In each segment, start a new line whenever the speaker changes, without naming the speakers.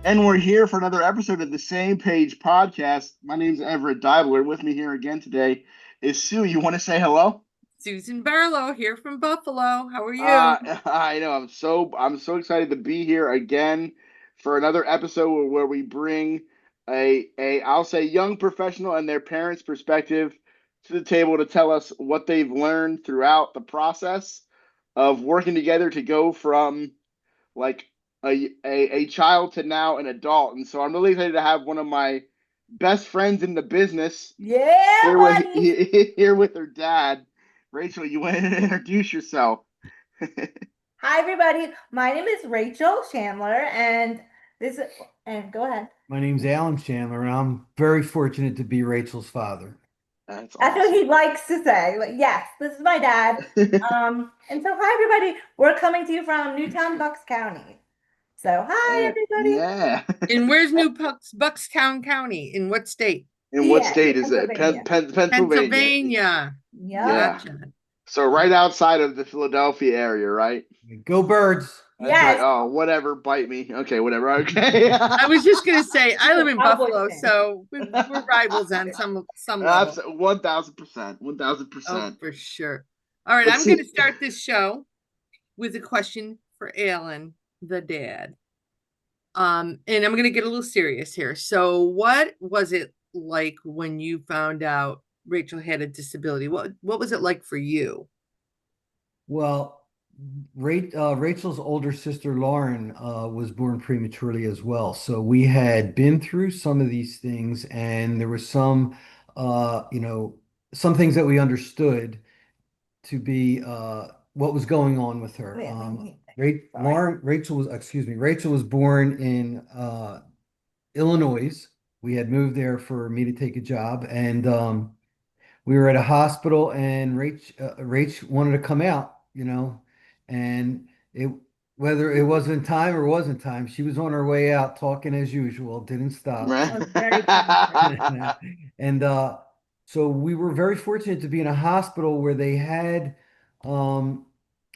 And we're here for another episode of the Same Page podcast. My name's Everett Deibler. With me here again today is Sue. You want to say hello?
Susan Barlow here from Buffalo. How are you?
I know I'm so excited to be here again for another episode where we bring a I'll say young professional and their parents' perspective to the table to tell us what they've learned throughout the process of working together to go from like a child to now an adult. And so I'm really excited to have one of my best friends in the business
Yeah,
here with
buddy.
here with her dad. Rachel, you want to introduce yourself?
Hi, everybody. My name is Rachel Shandler, and this and go ahead.
My name's Alan Chandler, and I'm very fortunate to be Rachel's father.
That's
That's what
awesome.
he likes to say. Like, yes, this is my dad. And so hi, everybody. We're coming to you from Newtown, Bucks County. So hi, everybody.
Yeah.
And where's Buckstown County? In what state?
In what
PA,
state is it?
Pennsylvania.
Pennsylvania.
Pennsylvania.
Yep.
Yeah.
Gotcha.
So right outside of the Philadelphia area, right?
Go Birds!
That's right.
Yes.
Oh, whatever. Bite me. Okay, whatever. Okay.
I was just gonna say I live in
Cowboy
Buffalo,
fan.
so we're ribals on some
That's
level.
1,000%.
Oh,
1,000%.
for sure. All right,
Let's
I'm gonna
see.
start this show with a question for Alan, the dad. And I'm gonna get a little serious here. So, what was it like when you found out Rachel had a disability? What was it like for you?
Well, Rachel's older sister Lauren was born prematurely as well. So we had been through some of these things, and there were some, some things that we understood to be what was going on with her.
Sorry.
Rachel was born in Illinois. We had moved there for me to take a job, and we were at a hospital, and Rach wanted to come out, and it whether it wasn't time or wasn't time, she was on her way out talking as usual, didn't stop.
Right.
I'm very premature.
And so we were very fortunate to be in a hospital where they had um,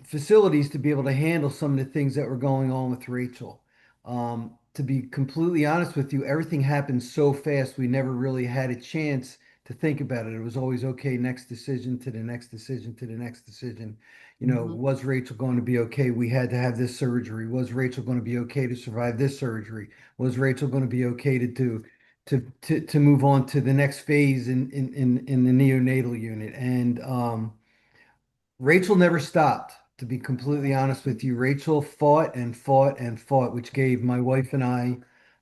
facilities to be able to handle some of the things that were going on with Rachel. To be completely honest with you, everything happened so fast, we never really had a chance to think about it. It was always okay, next decision to the next decision to the next decision.
Mhm.
Was Rachel going to be okay? We had to have this surgery. Was Rachel going to be okay to survive this surgery? Was Rachel going to be okay to move on to the next phase in the neonatal unit? And Rachel never stopped, to be completely honest with you. Rachel fought and fought and fought, which gave my wife and I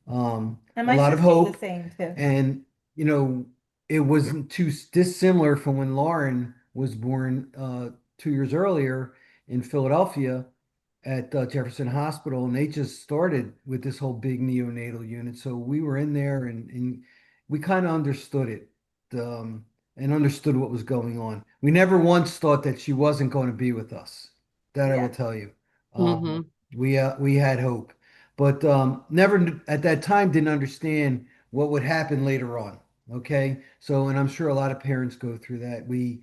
And
a
my
lot of
sister's the
hope.
same too.
And, it wasn't too dissimilar from when Lauren was born 2 years earlier in Philadelphia at Jefferson Hospital. And they just started with this whole big neonatal unit. So we were in there, and we kind of understood it. Um, and understood what was going on. We never once thought that she wasn't going to be with us. That I will
Yeah.
tell you. Um,
Mhm.
we had hope, but never at that time didn't understand what would happen later on. Okay, so and I'm sure a lot of parents go through that. We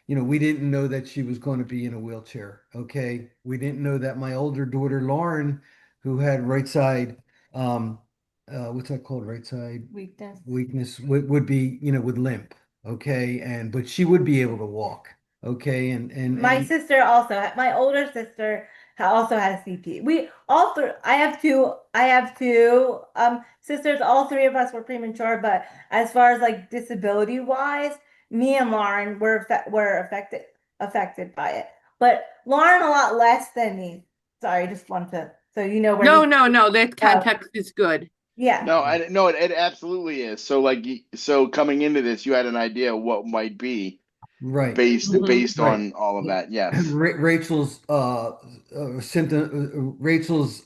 didn't know that she was going to be in a wheelchair. Okay, we didn't know that my older daughter Lauren, who had right side, what's that called, right side
Weakness.
weakness would be, would limp. Okay. But she would be able to walk. Okay.
My sister also, my older sister also has CP. We all three, I have two sisters. All three of us were premature, but as far as like disability wise, me and Lauren were affected by it. But Lauren a lot less than me. Sorry, just want to so you know where
No,
he
no, no. That
uh,
context is good.
yeah.
No, I no, it absolutely is. So so coming into this, you had an idea of what might be
right,
Mhm.
based
right.
on all of that. Yes.
Rachel's Rachel's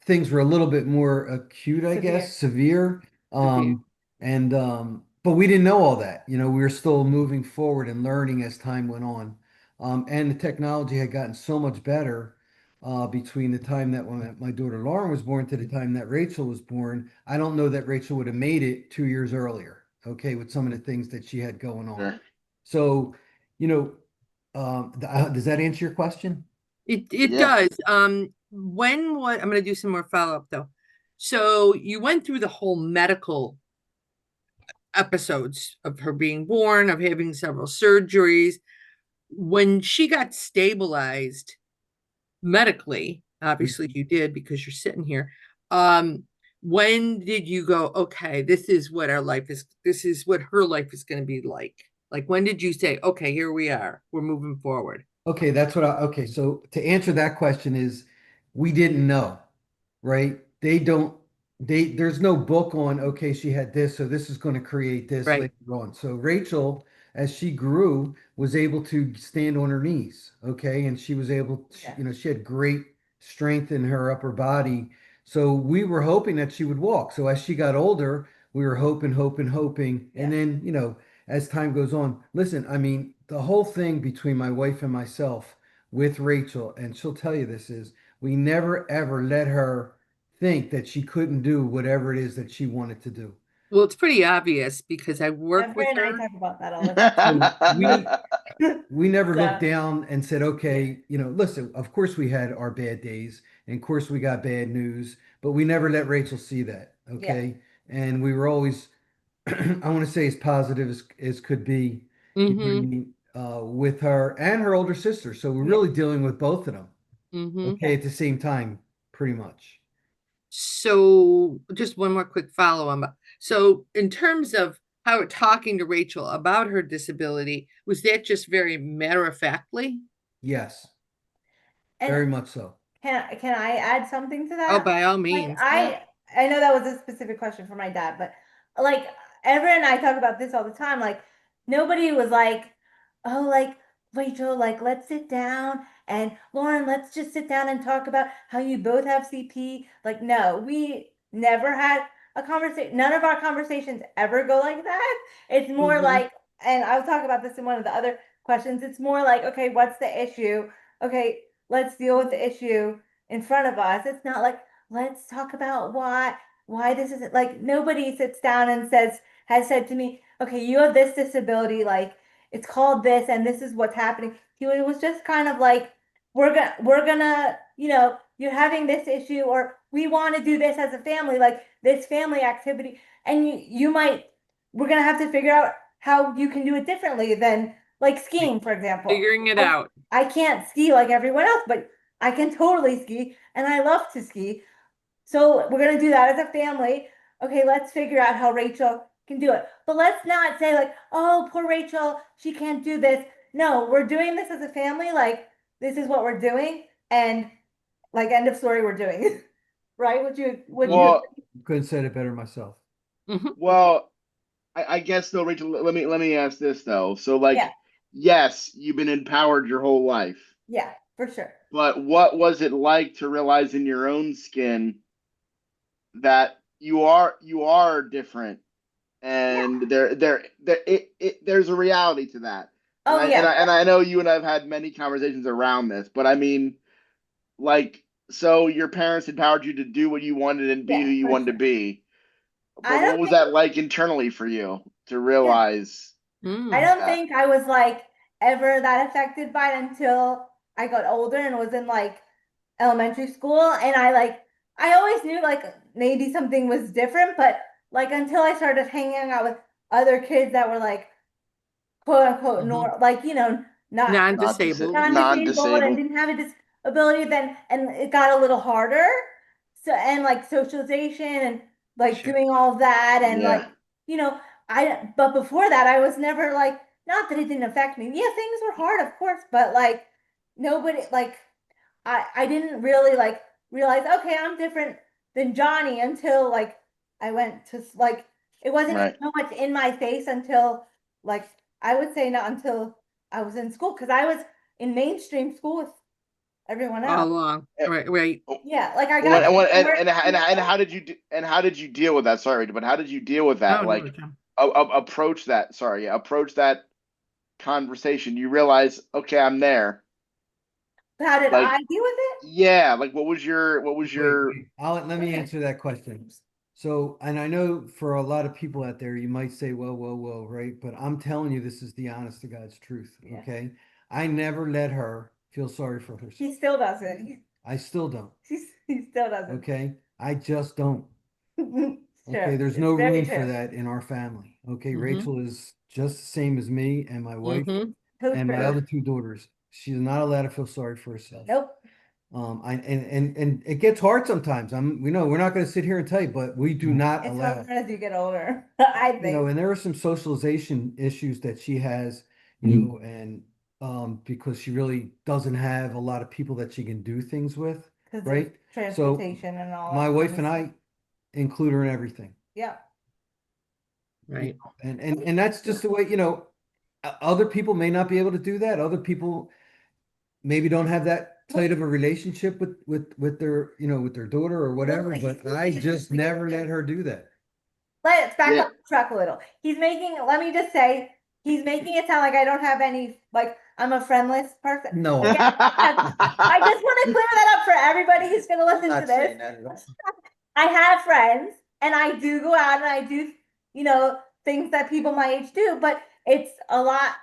things were a little bit more acute, I guess,
Severe.
severe.
Severe.
And But we didn't know all that. We were still moving forward and learning as time went on. And the technology had gotten so much better between the time that when my daughter Lauren was born to the time that Rachel was born. I don't know that Rachel would have made it 2 years earlier, okay, with some of the things that she had going on.
Sure.
So, you know, does that answer your question?
It
Yeah.
does. When what I'm gonna do some more follow-up though. So you went through the whole medical episodes of her being born, of having several surgeries. When she got stabilized medically, obviously you did because you're sitting here. When did you go, okay, this is what our life is, this is what her life is going to be like? Like, when did you say, okay, here we are, we're moving forward?
Okay, okay. So to answer that question is we didn't know, right? There's no book on, okay, she had this, so this is going to create this
Right.
later on. So Rachel, as she grew, was able to stand on her knees, okay? And she was able to,
Yeah.
she had great strength in her upper body. So we were hoping that she would walk. So as she got older, we were hoping. And
Yeah.
then, as time goes on, listen, I mean, the whole thing between my wife and myself with Rachel, and she'll tell you this is we never ever let her think that she couldn't do whatever it is that she wanted to do.
Well, it's pretty obvious because I work with
Everett and I
her.
talk about that all the time.
So we never
So,
looked down and said, okay, listen, of course we had our bad days, and of course we got bad news, but we never let Rachel see that. Okay. And we were always, I want to say, as positive as could be, what I
Mm-hmm.
mean, with her and her older sister. So we're
yeah,
really dealing with both of them,
Mm-hmm.
okay, at the same time, pretty much.
So just one more quick follow on. So in terms of how talking to Rachel about her disability, was that just very matter of factly?
Yes,
and
very much so.
can I add something to
Oh,
that?
by all
Like
means. Yeah.
I know that was a specific question for my dad, but like Everett and I talk about this all the time. Like nobody was like, oh, like Rachel, like let's sit down and Lauren, let's just sit down and talk about how you both have CP. Like, no, we never had a conversation. None of our conversations ever go like that. It's more
Mm-hmm.
like, and I'll talk about this in one of the other questions. It's more like, okay, what's the issue? Okay, let's deal with the issue in front of us. It's not like, let's talk about why this isn't like nobody sits down and has said to me, okay, you have this disability, like it's called this and this is what's happening. It was just kind of like we're gonna, you're having this issue or we want to do this as a family, like this family activity, and you might we're gonna have to figure out how you can do it differently than like skiing, for example.
Figuring it
I,
out.
I can't ski like everyone else, but I can totally ski and I love to ski. So we're gonna do that as a family. Okay, let's figure out how Rachel can do it. But let's not say like, oh, poor Rachel, she can't do this. No, we're doing this as a family. Like this is what we're doing, and like end of story, we're doing. Right? Would you?
Well,
Couldn't say it better myself.
Mm-hmm.
well, I guess though, Rachel, let me ask this though. So
Yeah,
like, yes, you've been empowered your whole life,
yeah, for sure.
but what was it like to realize in your own skin that you are different, and
Yeah.
there's a reality to that. And
Oh
I and
yeah,
I and I know you and I've had many conversations around this, but I mean, like, so your parents empowered you to do what you wanted and be who
yeah,
you
for
wanted to
sure.
be. But
I
what
don't
was
think.
that like internally for you to
Yeah,
realize
I
Mm.
don't
that?
think I was like ever that affected by it until I got older and was in like elementary school, and I always knew like maybe something was different, but like until I started hanging out with other kids that were like quote unquote
Mm-hmm.
nor like not
Non-disabled.
non-disabled and
Non-disabled.
didn't have a disability, then and it got a little harder. So and like socialization and like
Sure.
doing all of that and like
Yeah,
you know but before that I was never like, not that it didn't affect me. Yeah, things were hard, of course, but like nobody like I didn't really like realize, okay, I'm different than Johnny until like I went to like it wasn't
right.
so much in my face until like I would say not until I was in school, because I was in mainstream school with everyone
All
else.
along.
Eh,
Right, right.
Yeah, like I got
When,
to
when,
support
and
people.
how did you deal with that? Sorry, but how did you deal with
Oh
that?
no,
Like,
Tom.
approach that. Sorry, approach that conversation. You realize, okay, I'm there.
How did I
Like,
deal with it?
yeah. Like, what was your?
Wait. Let me
Okay.
answer that question. So, and I know for a lot of people out there, you might say, well, right? But I'm telling you, this is the honest to God's truth.
Yeah.
Okay. I never let her feel sorry for herself.
He still doesn't.
I still don't.
He still doesn't.
Okay. I just don't.
Sure.
Okay, there's
It's
no
very
room for
true.
that in our family. Okay,
Mhm.
Rachel is just the same as me and my wife
Mhm.
So
and my
true.
other two daughters. She's not allowed to feel sorry for herself.
Nope.
And it gets hard sometimes. We're not going to sit here and tell you, but we do not
It's
allow,
harder as you get older, I think.
and there are some socialization issues that she has, and because she really doesn't have a lot of people that she can do things with,
Because there's
right? So
transportation and all
my
that
wife
kind
and
of
I
stuff.
include her in everything.
Yeah.
Right.
And that's just the way, other people may not be able to do that. Other people maybe don't have that tight of a relationship with their, with their daughter or whatever, but I just never let her do that.
Let's back
Yeah.
up the truck a little. Let me just say, he's making it sound like I don't have any, like, I'm a friendless person.
No,
Again, I just want to clear that up for everybody who's going to
I'm
listen
not
to
saying
this.
that at all.
I have friends and I do go out and I do, things that people my age do, but it's a lot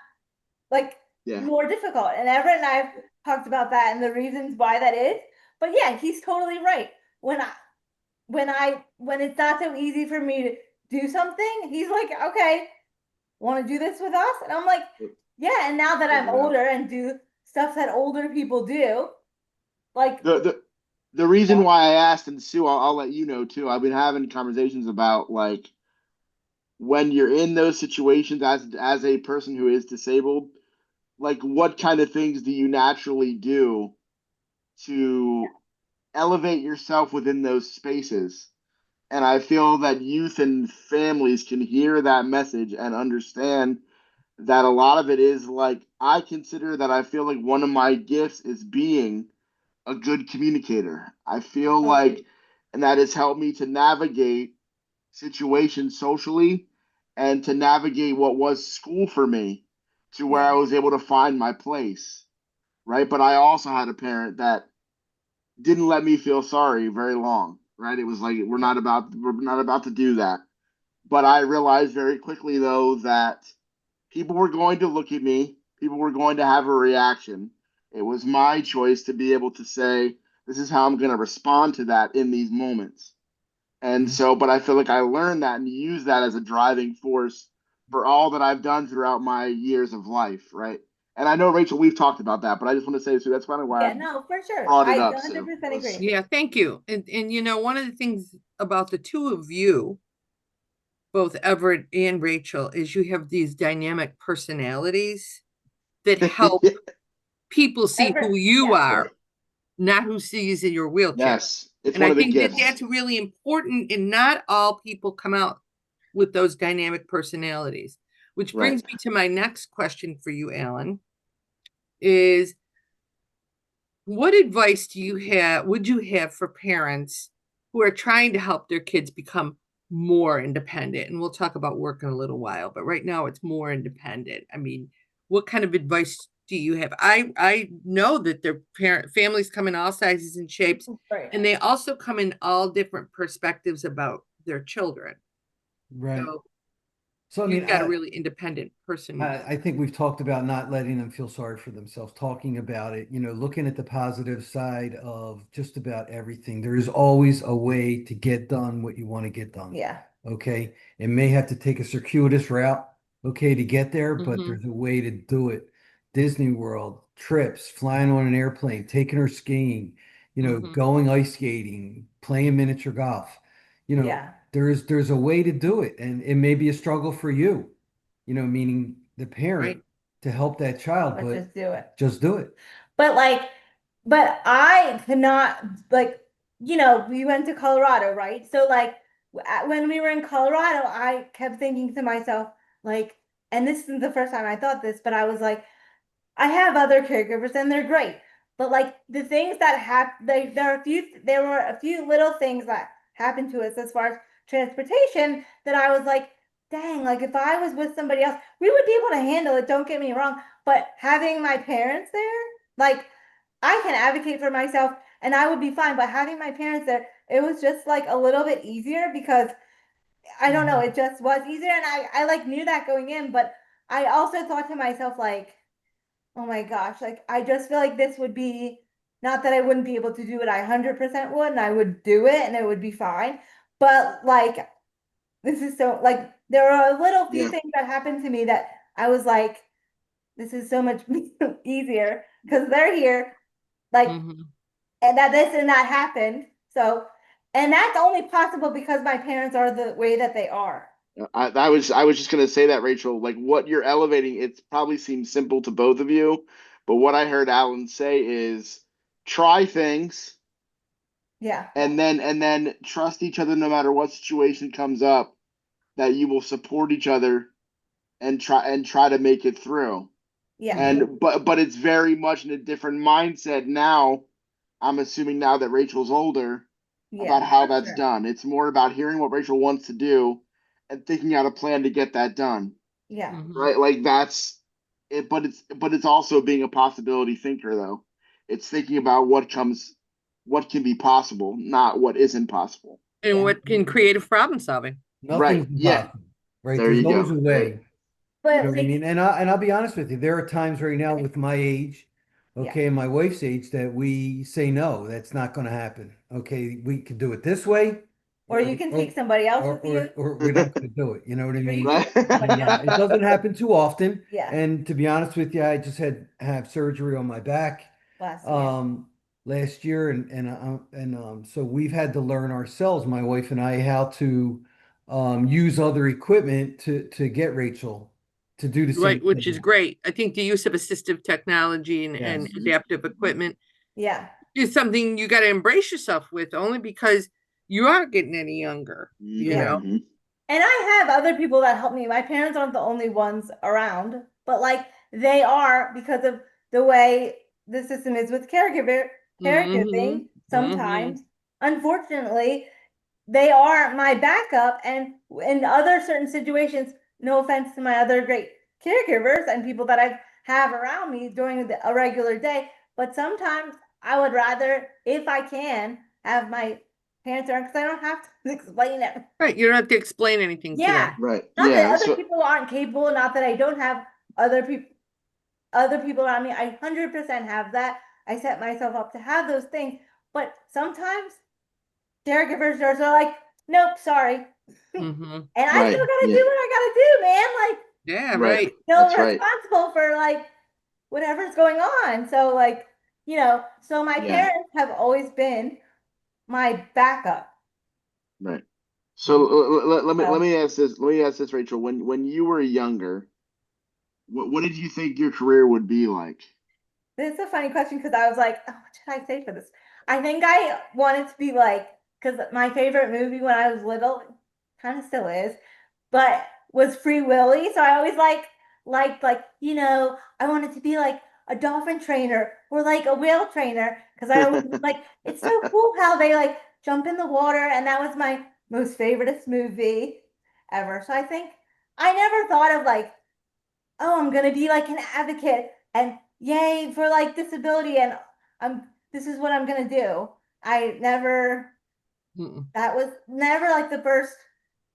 like
Yeah.
more difficult. And Everett and I've talked about that and the reasons why that is. But yeah, he's totally right. When it's not so easy for me to do something, he's like, okay, want to do this with us? And I'm like, yeah. And now that I'm older and do stuff that older people do, like,
The reason why I asked, and Sue, I'll let you know too. I've been having conversations about like when you're in those situations as a person who is disabled, like what kind of things do you naturally do to elevate yourself within those spaces? And I feel that youth and families can hear that message and understand that a lot of it is like I consider that I feel like one of my gifts is being a good communicator. I feel like, and that has helped me to navigate situations socially and to navigate what was school for me to where I
yeah,
was able to find my place, right? But I also had a parent that didn't let me feel sorry very long, right? It was like
yeah,
we're not about to do that. But I realized very quickly though that people were going to look at me, people were going to have a reaction. It was my choice to be able to say, this is how I'm going to respond to that in these moments. And
Mhm.
so, but I feel like I learned that and used that as a driving force for all that I've done throughout my years of life, right? And I know, Rachel, we've talked about that, but I just want to say, so that's kind of why I
yeah, no, for sure.
brought it
I
up, Sue.
100%
Was
agree.
Yeah, thank you. And one of the things about the two of you, both Everett and Rachel, is you have these dynamic personalities that help people see
Everett,
who you
yeah,
are, not who sees in your wheelchair.
yes, it's
And
one
I
of the
think that
gifts,
that's really important, and not all people come out with those dynamic personalities. Which
right?
brings me to my next question for you, Alan, is what advice would you have for parents who are trying to help their kids become more independent? And we'll talk about work in a little while, but right now it's more independent. I mean, what kind of advice do you have? I know that their families come in all sizes and shapes,
right.
and they also come in all different perspectives about their children.
Right.
So
So, I mean,
you've got a really independent person.
I think we've talked about not letting them feel sorry for themselves, talking about it, looking at the positive side of just about everything. There is always a way to get done what you want to get done.
Yeah.
Okay. It may have to take a circuitous route, okay, to get there, but
Mhm.
there's a way to do it. Disney World, trips, flying on an airplane, taking her skiing,
Mhm.
going ice skating, playing miniature golf.
Yeah.
There's a way to do it, and it may be a struggle for you, meaning the parent
Right.
to help that child,
Let's
but
just do it.
just do it.
But like, but I cannot, like, we went to Colorado, right? So like when we were in Colorado, I kept thinking to myself, like, and this isn't the first time I thought this, but I was like, I have other caregivers and they're great. But like the things that happened, there were a few little things that happened to us as far as transportation that I was like, dang, like if I was with somebody else, we would be able to handle it. Don't get me wrong. But having my parents there, like I can advocate for myself and I would be fine. But having my parents there, it was just like a little bit easier because I don't know, it just was easier. And I like knew that going in, but I also thought to myself, like, oh my gosh, like I just feel like this would be Not that I wouldn't be able to do it, I 100% would, and I would do it and it would be fine. But like, this is so, like, there are a little few
Yeah.
things that happened to me that I was like, this is so much easier because they're here, like,
Mhm.
and that this and that happened. So, and that's only possible because my parents are the way that they are.
I was just gonna say that, Rachel, like what you're elevating, it probably seems simple to both of you, but what I heard Alan say is try things
Yeah,
and then trust each other no matter what situation comes up, that you will support each other and try to make it through.
yeah,
But it's very much in a different mindset now. I'm assuming now that Rachel's older about
yeah,
how
for
that's
sure.
done. It's more about hearing what Rachel wants to do and thinking out a plan to get that done.
Yeah,
Mhm.
Right? Like that's it, but it's also being a possibility thinker though. It's thinking about what can be possible, not what isn't possible.
And
yeah.
what can creative problem solving?
Right.
Nothing's
Yeah.
impossible, right?
There
There's
you
always
go.
a
Right.
way. You know
But
what I
like,
mean? And I'll be honest with you, there are times right now with my age,
yeah,
okay, and my wife's age that we say no, that's not going to happen. Okay, we could do it this way,
or you can take
or
somebody else with you,
or we're not going to do it. You know what I
or you
mean?
can
Right.
take somebody
And
else
it
with you.
doesn't happen too often.
Yeah,
And to be honest with you, I just had have surgery on my back
last year.
um last year, and so we've had to learn ourselves, my wife and I, how to use other equipment to get Rachel to do the same
Right, which is
thing.
great. I think the use of assistive technology and
Yes.
Mhm.
adaptive equipment
Yeah.
is something you got to embrace yourself with, only because you aren't getting any younger, you
Yeah.
know?
Mhm.
And I have other people that help me. My parents aren't the only ones around, but like they are because of the way the system is with
Hmm.
caregiving
Hmm.
sometimes. Unfortunately, they are my backup, and in other certain situations, no offense to my other great caregivers and people that I have around me during a regular day, but sometimes I would rather, if I can, have my parents around because I don't have to explain it.
Right, you don't have to explain anything to
Yeah.
them.
Right.
Not that
Yeah.
other
So
people aren't capable, not that I don't have other people around me. I 100% have that. I set myself up to have those things. But sometimes caregivers are like, nope, sorry.
Hmm.
And I
right.
still gotta
Yeah.
do what I gotta do, man. Like,
Yeah,
Right.
right.
still
That's right.
responsible for like whatever's going on. So like, so my
Yeah.
parents have always been my backup.
Right. So
Mhm.
let
So
me ask this. Let me ask this, Rachel. When you were younger, what did you think your career would be like?
this is a funny question because I was like, oh, what should I say for this? I think I wanted to be like, because my favorite movie when I was little, kind of still is, but was Free Willy. So I always like, I wanted to be like a dolphin trainer or like a whale trainer because I always like, it's so cool how they like jump in the water. And that was my most favoriteest movie ever. So I think I never thought of like, oh, I'm gonna be like an advocate and yay for like disability and this is what I'm gonna do. I never
Mm-mm.
that was never like the first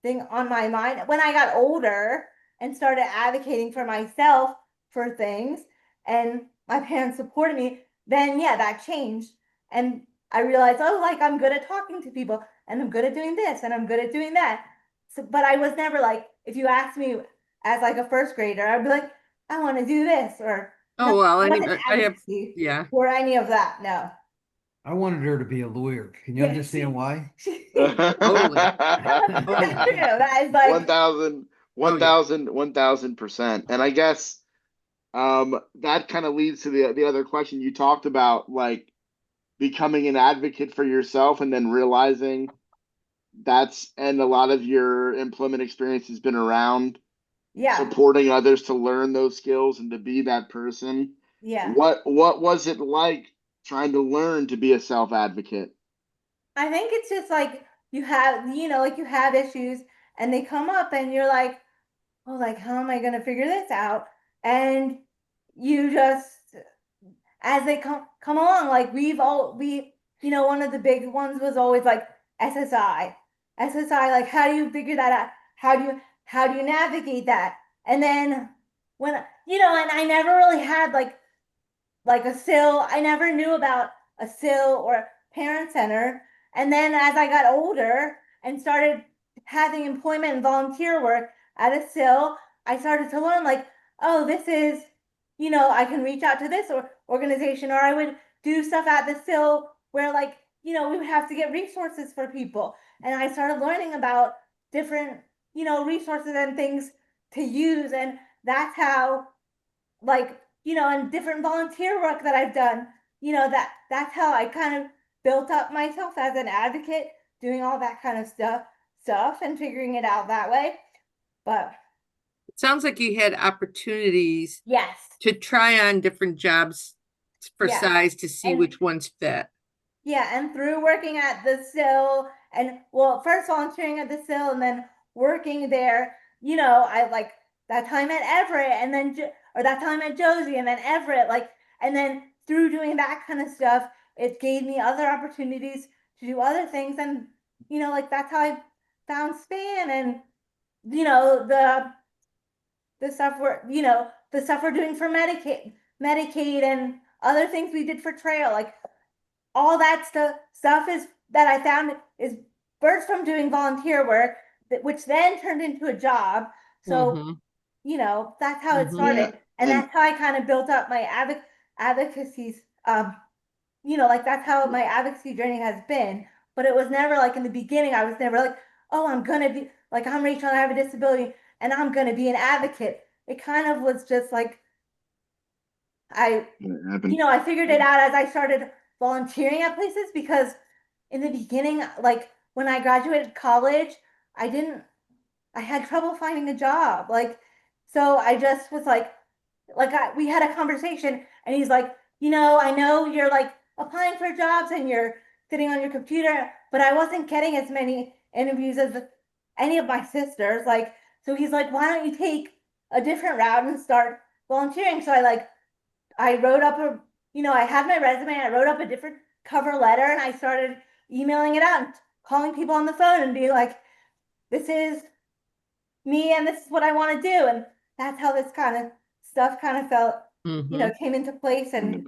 thing on my mind. When I got older and started advocating for myself for things and my parents supported me, then yeah, that changed. And I realized, oh, like I'm good at talking to people and I'm good at doing this and I'm good at doing that. So, but I was never like, if you asked me as like a first grader, I'd be like, I want to do this or no,
Oh, well,
I wasn't
I have,
advocacy
yeah,
or any of that. No.
I wanted her to be a lawyer. Can you
Yeah,
understand why?
totally.
that's true.
Totally.
That is
One
like,
thousand,
Oh,
one
yeah.
thousand, 1000%. And I guess that kind of leads to the other question you talked about, like becoming an advocate for yourself and then realizing and a lot of your employment experience has been around
yeah,
supporting others to learn those skills and to be that person.
yeah.
What was it like trying to learn to be a self advocate?
I think it's just like like you have issues and they come up and you're like, oh, like, how am I going to figure this out? And you just, as they come along, like one of the big ones was always like SSI. SSI, like, how do you figure that out? How do you navigate that? And then and I never really had like a SIL. I never knew about a SIL or parent center. And then as I got older and started having employment and volunteer work at a SIL, I started to learn like, oh, this is, I can reach out to this organization, or I would do stuff at the SIL where like, we would have to get resources for people. And I started learning about different, resources and things to use. And that's how, like, and different volunteer work that I've done, that's how I kind of built up myself as an advocate, doing all that kind of stuff and figuring it out that way. But
It sounds like you had opportunities
yes,
to try on different jobs for
yeah.
size to see
And
which ones fit.
yeah, and through working at the SIL and well, first volunteering at the SIL and then working there, I like that time at Everett and then or that time at Josie and then Everett, like, and then through doing that kind of stuff, it gave me other opportunities to do other things. And like that's how I found Span and the stuff we're doing for Medicaid and other things we did for Trail, like all that stuff is that I found is birthed from doing volunteer work, which then turned into a job. So, that's how it started.
Yeah,
And
and
that's how I kind of built up my advocacies. Like that's how my advocacy journey has been. But it was never like in the beginning, I was never like, oh, I'm gonna be like, I'm Rachel and I have a disability and I'm gonna be an advocate. It kind of was just like I figured it out as I started volunteering at places, because in the beginning, like when I graduated college, I had trouble finding a job. Like, so I just was like, we had a conversation and he's like, I know you're like applying for jobs and you're sitting on your computer, but I wasn't getting as many interviews as any of my sisters. Like, so he's like, why don't you take a different route and start volunteering? So I wrote up I had my resume, I wrote up a different cover letter and I started emailing it out and calling people on the phone and being like, this is me and this is what I want to do. And that's how this kind of stuff kind of felt, came into place and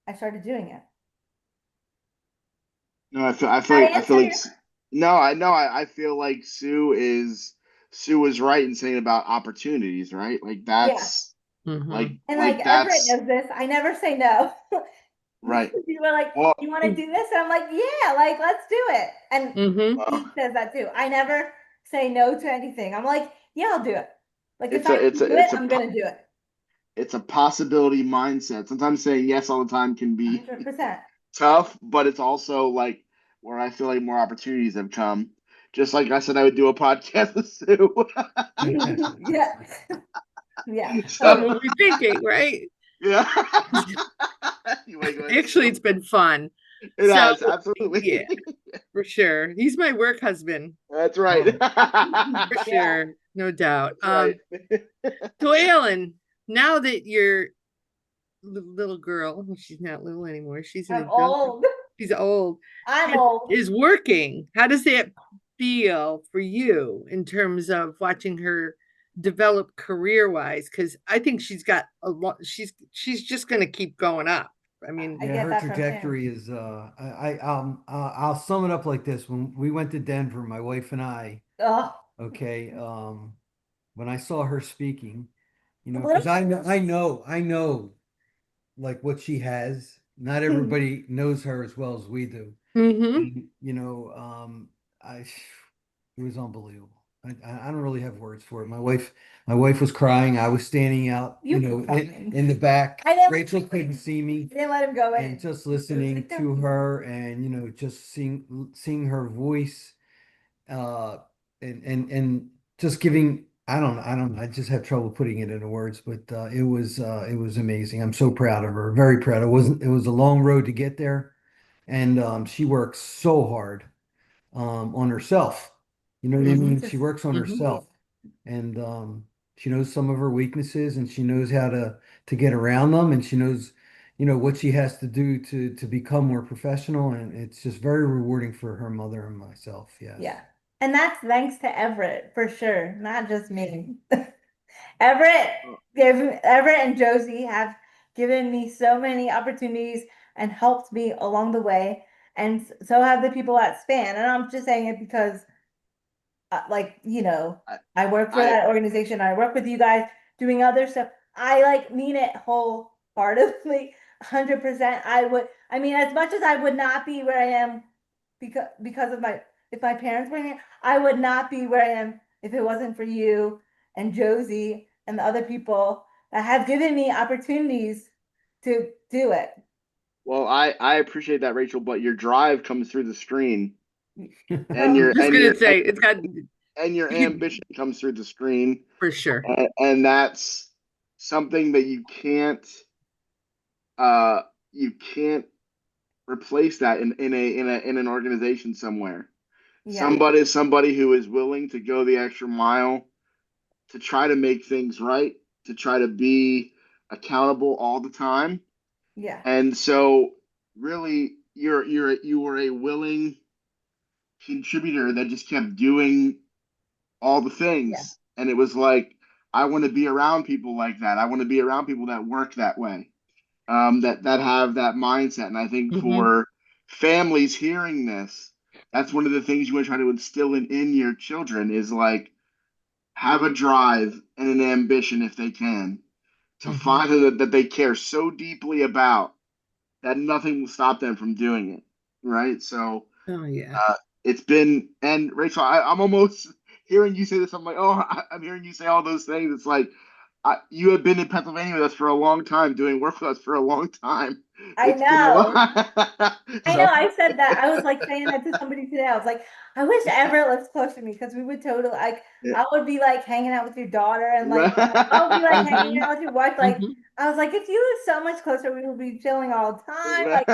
I started doing it.
no, I feel like no, I feel like Sue is right in saying about opportunities, right? Like that's like
And like Everett knows this. I never say no.
Right.
You were like,
well,
you want to do this? And I'm like, yeah, like let's do it. And he says that too. I never say no to anything. I'm like, yeah, I'll do it. Like if I can do it, I'm gonna do it.
It's a possibility mindset. Sometimes saying yes all the time can be
100%.
tough, but it's also like where I feel like more opportunities have come. Just like I said, I would do a podcast with Sue.
Yeah. Yeah.
So what we're thinking, right?
Yeah.
Actually, it's been fun.
It has, absolutely.
Yeah, for sure. He's my work husband.
That's right.
For sure. No doubt.
Right.
So Alan, now that your little girl, well, she's not little anymore. She's an adult.
Old.
She's old.
I'm old.
Is working. How does that feel for you in terms of watching her develop career-wise? Because I think she's got a lot. She's just going to keep going up. I mean,
yeah, her trajectory is. I'll sum it up like this: when we went to Denver, my wife and I. Okay. When I saw her speaking, because I know, like what she has. Not everybody knows her as well as we do. And, it was unbelievable. I don't really have words for it. My wife was crying. I was standing out, in the back. Rachel couldn't see me.
Didn't let him go in.
And just listening to her and, just seeing her voice, and just giving, I don't know. I just have trouble putting it into words, but it was amazing. I'm so proud of her. Very proud. It was a long road to get there. And she works so hard on herself. You know what I mean? She works on herself. And she knows some of her weaknesses and she knows how to get around them, and she knows, what she has to do to become more professional. And it's just very rewarding for her mother and myself. Yes.
Yeah. And that's thanks to Everett for sure, not just me. Everett and Josie have given me so many opportunities and helped me along the way. And so have the people at Span. And I'm just saying it because, like,
I,
I work for
I
that organization. I work with you guys doing other stuff. I like mean it wholeheartedly, 100%. I mean, as much as I would not be where I am because of if my parents weren't here, I would not be where I am if it wasn't for you and Josie and the other people that have given me opportunities to do it.
well, I appreciate that, Rachel, but your drive comes through the screen, and
I'm just gonna say it's got
your ambition comes through the screen,
for sure.
and that's something that you can't replace that in an organization somewhere.
Yeah,
Somebody who is willing to go the extra mile to try to make things right, to try to be accountable all the time.
yeah,
And so really you were a willing contributor that just kept doing all the
yeah.
things. And it was like, I want to be around people like that. I want to be around people that work that way, that have that mindset. And I think
Mhm.
for families hearing this, that's one of the things you want to try to instill in your children is like, have a drive and an ambition if they can to
Mhm.
find that they care so deeply about that nothing will stop them from doing it. Right. So
Oh yeah.
uh, it's been, and Rachel, I'm almost hearing you say this. I'm like, oh, I'm hearing you say all those things. It's like, you have been in Pennsylvania with us for a long time, doing work with us for a long time.
I
It's been a
know.
lot.
I know.
So,
I said that. I was like saying that to somebody today. I was like, I wish Everett lives close to me because we would totally like.
yeah.
I would be like hanging out with your daughter, and like I would be like hanging
Mhm.
out with your wife. Like
Mhm.
I was like, if you were so much closer, we would be chilling all the time. Like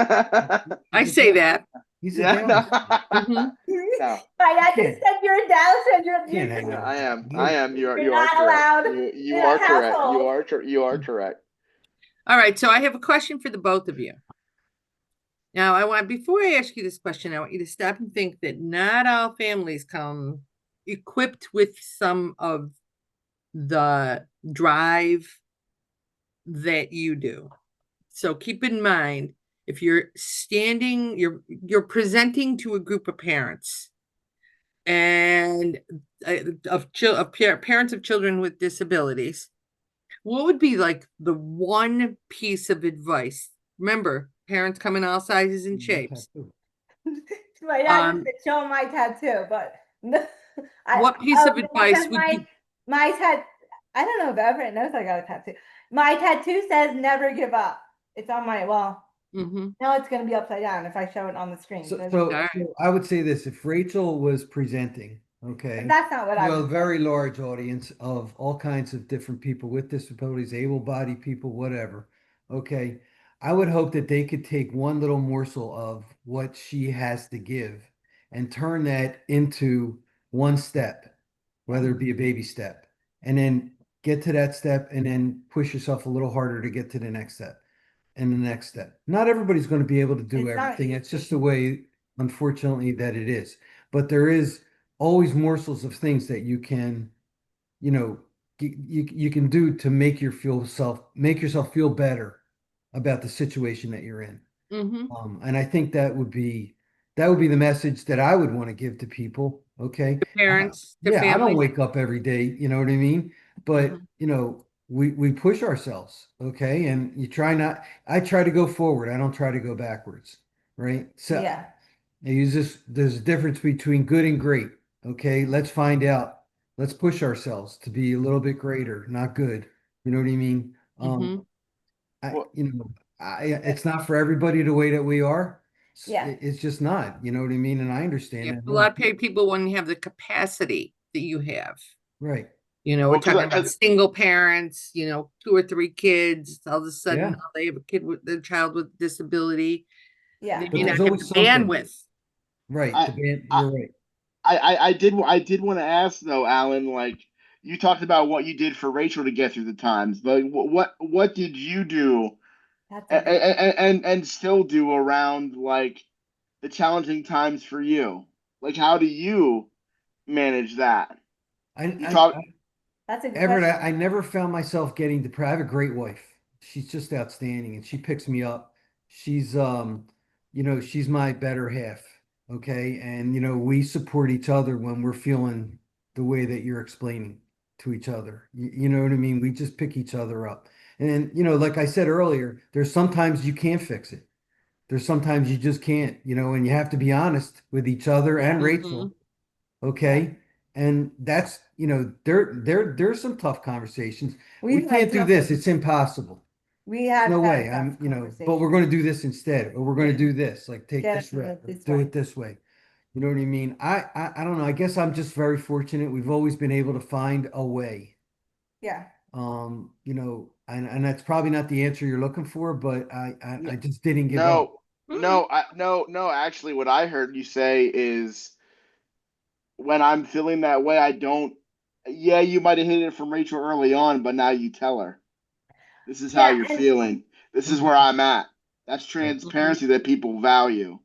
I
He's a
say
Dallas.
that.
He's a
Yeah,
Dallas.
Mhm.
no,
my
You
dad just
can't
said you're in Dallas and
can't hang
no,
out with him.
I am.
you're
You are
not
correct.
allowed
You
in
are
our
correct.
household.
You are correct.
All right, so I have a question for the both of you. Now, before I ask you this question, I want you to stop and think that not all families come equipped with some of the drive that you do. So keep in mind, if you're presenting to a group of parents and parents of children with disabilities, what would be like the one piece of advice? Remember, parents come in all sizes and
My
shapes.
tattoo.
My dad just
Um,
said, show him my tattoo, but no, I
what piece of advice
because
would you?
my tat I don't know if Everett knows I got a tattoo. My tattoo says never give up. It's on my
Mhm.
now it's gonna be upside down if I show it on the screen.
So,
'Cause
so,
All right.
so I would say this, if Rachel was presenting, okay,
that's not what I
to a
would say.
very large audience of all kinds of different people with disabilities, able-bodied people, whatever, okay, I would hope that they could take one little morsel of what she has to give and turn that into one step, whether it be a baby step, and then get to that step and then push yourself a little harder to get to the next step and the next step. Not everybody's going to be able to do
It's not
everything. It's just
easy.
the way, unfortunately, that it is. But there is always morsels of things that you can, you know, you can do to make yourself feel better about the situation that you're in.
Mhm.
And I think that would be the message that I would want to give to people. Okay.
To parents, to
Yeah, I don't
families.
wake up every day, you know what I mean? But
Mhm.
we push ourselves, okay? And I try to go forward. I don't try to go backwards, right? So
Yeah.
I use this, there's a difference between good and great. Okay, let's find out. Let's push ourselves to be a little bit greater, not good. You know what I mean?
Mhm.
I,
Well,
you know, it's not for everybody the way that we are.
Yeah.
It's just not, you know what I mean? And I understand
Yeah,
that.
a lot of people wouldn't have the capacity that you have.
Right.
We're
well,
talking about
because
single parents, 2 or 3 kids. All of a sudden,
Yeah.
now they have a kid with their child with disability. They
Yeah.
may
But
not
there's
have
always
the
something.
bandwidth.
Right.
I,
The band,
I
you're right.
I did want to ask though, Alan. Like you talked about what you did for Rachel to get through the times, but what did you do
That's a good
and still do around like the challenging times for you? Like how do you manage that?
I,
You
I,
talk.
I
that's a good
Everett,
question.
I never found myself getting depressed. I have a great wife. She's just outstanding and she picks me up. she's she's my better half. Okay. And we support each other when we're feeling the way that you're explaining to each other. You know what I mean? We just pick each other up. And like I said earlier, there's sometimes you can't fix it. There's sometimes you just can't, and you have to be honest with each other and
Mhm.
Rachel. Okay. And that's, there's some tough conversations. We
We've had
can't do
tough,
this. It's impossible.
we have
No
had
way.
tough
But we're
conversations.
going to do this instead, or we're going to
Yeah.
do this, like take
Get
this
it
route, or
this
do
way.
it this way. You know what I mean? I don't know. I guess I'm just very fortunate. We've always been able to find a way.
Yeah.
And that's probably not the answer you're looking for, but I just didn't give up.
No, no. Actually, what I heard you say is when I'm feeling that way, I don't. Yeah, you might have hit it from Rachel early on, but now you tell her this is how
Yeah.
you're
And
feeling. This is where
Mhm.
I'm at. That's
Mhm.
transparency that people value.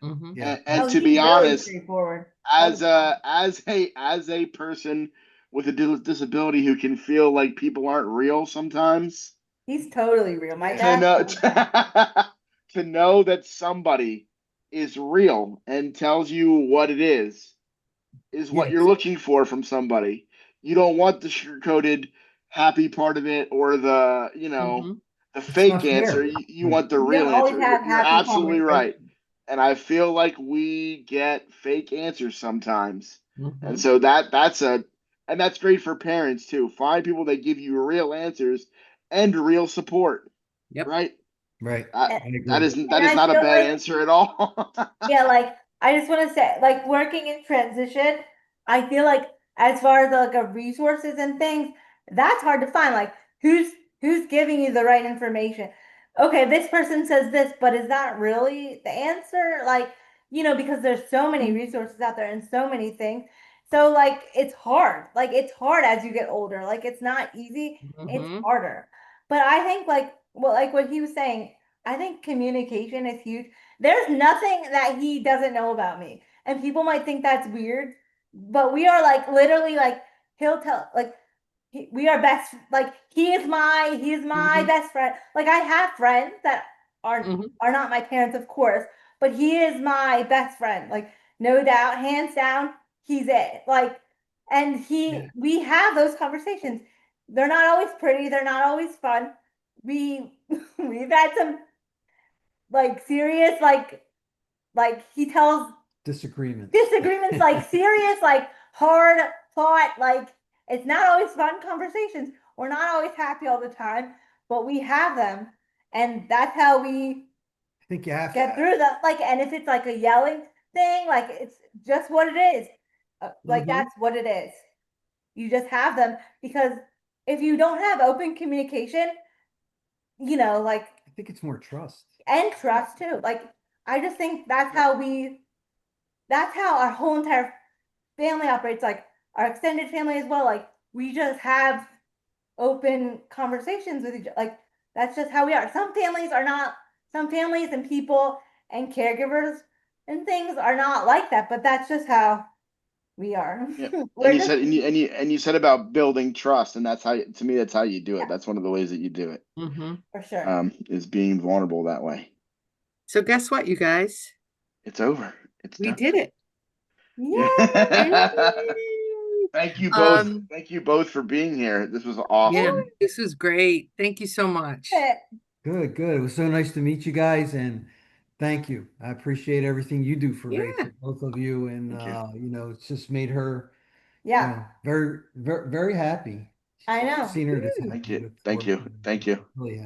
Mhm.
Yeah.
And
oh,
to
he's
be
really
honest,
straightforward.
as a person with a disability who can feel like people aren't real sometimes,
He's totally real. My
to
dad.
know to know that somebody is real and tells you what it is what you're
Yes.
looking for from somebody. You don't want the sugar-coated happy part of it or
Mhm.
the
It's
fake
not
answer.
fair.
You
Right.
want the
You don't
real
always
answer.
have
You're
happy
absolutely right.
conversations.
And I feel like we get fake answers sometimes. And
Mhm.
so that's great for parents too. Find people that give you real answers and real support,
Yep.
right?
Right.
That
And,
I
that
agree.
is that
and
is
I
not a
feel
bad
like,
answer at all.
yeah, like I just want to say, like working in transition, I feel like as far as like resources and things, that's hard to find. Like who's who's giving you the right information? Okay, this person says this, but is that really the answer? Like, because there's so many resources out there and so many things. So like it's hard. Like it's hard as you get older. Like it's not easy. It's
Mhm.
harder. But I think like what he was saying, I think communication is huge. There's nothing that he doesn't know about me. And people might think that's weird, but we are like literally like he'll tell like we are best like he is my
Mhm.
best friend. Like I have friends that
Mhm.
are not my parents, of course, but he is my best friend. Like no doubt, hands down, he's it. Like and
Yeah.
we have those conversations. They're not always pretty, they're not always fun. We we've had some like serious like he tells
Disagreements.
disagreements like serious like hard thought like it's not always fun conversations. We're not always happy all the time, but we have them, and that's how we
I think you have
get through the like. And if it's like a yelling thing, like it's just what it is. Like
Mhm.
that's what it is. You just have them because if you don't have open communication, like
I think it's more trust.
and trust too. Like I just think that's how our whole entire family operates, like our extended family as well. Like we just have open conversations with each other. Like that's just how we are. Some families and people and caregivers and things are not like that, but that's just how we are.
Yeah. And
We're
you
just
said and you said about building trust, and that's how to me that's how you do it.
yeah,
That's one of the ways that you do it.
Mhm.
for sure.
Is being vulnerable that way.
So guess what, you guys?
It's over. It's
We
done.
did it.
Yeah.
Yeah.
Yay!
Thank you both.
Um,
Thank you both for being here. This was
yeah,
awesome.
this was great. Thank you so much.
Good, good. It was so nice to meet you guys, and thank you. I appreciate everything you do for
Yeah.
Rachel, both of you, and
Thank you.
it's just made her,
Yeah,
very, very, very happy.
I
I've
know.
seen her this
Good.
Thank
happy
you.
with
Thank
work.
you. Thank you.
Really happy.